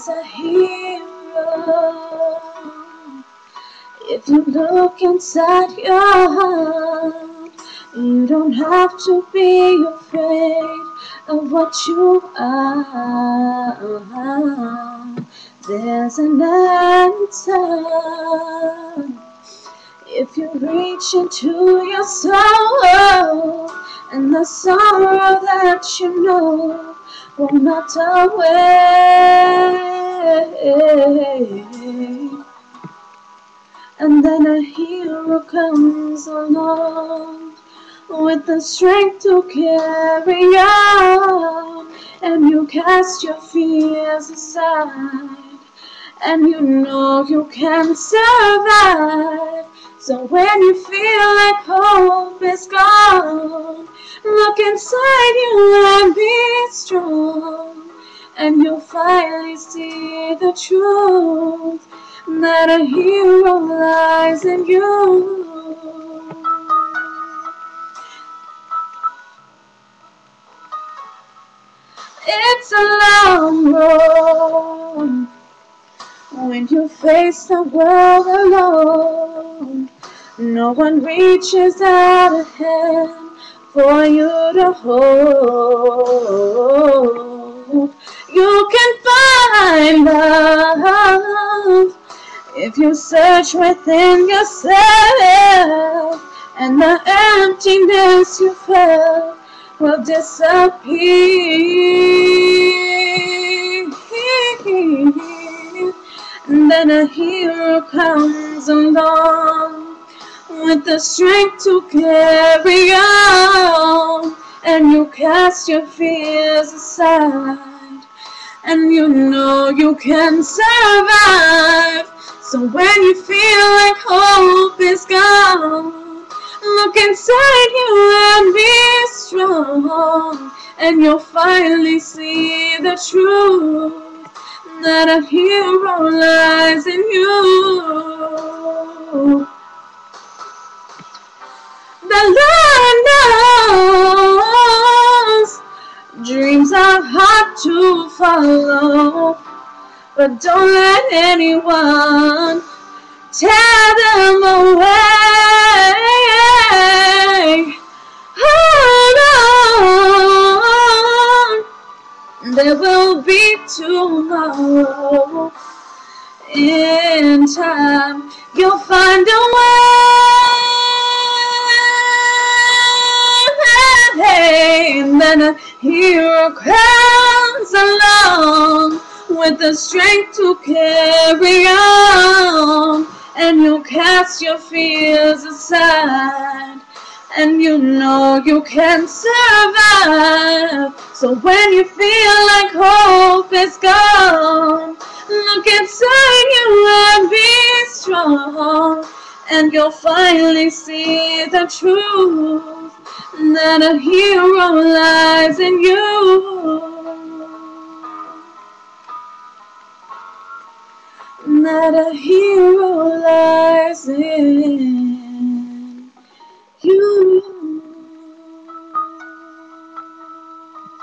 is a hero. If you look inside your heart, you don't have to be afraid of what you are. There's an answer. If you reach into your soul, and the sorrow that you know will melt away, and then a hero comes along with the strength to carry on, and you cast your fears aside, and you know you can survive. So when you feel like hope is gone, look inside you and be strong, and you'll finally see the truth, that a hero lies in you. It's a long road when you face the world alone. No one reaches out a hand for you to hold. You can find love if you search within yourself, and the emptiness you felt will disappear. And then a hero comes along with the strength to carry on, and you cast your fears aside, and you know you can survive. So when you feel like hope is gone, look inside you and be strong, and you'll finally see the truth, that a hero lies in you. The Lord knows dreams are hard to follow, but don't let anyone tear them away. Hold on, there will be tomorrow. In time, you'll find a way. And then a hero comes along with the strength to carry on, and you'll cast your fears aside, and you know you can survive. So when you feel like hope is gone, look inside you and be strong, and you'll finally see the truth, that a hero lies in you. That a hero lies in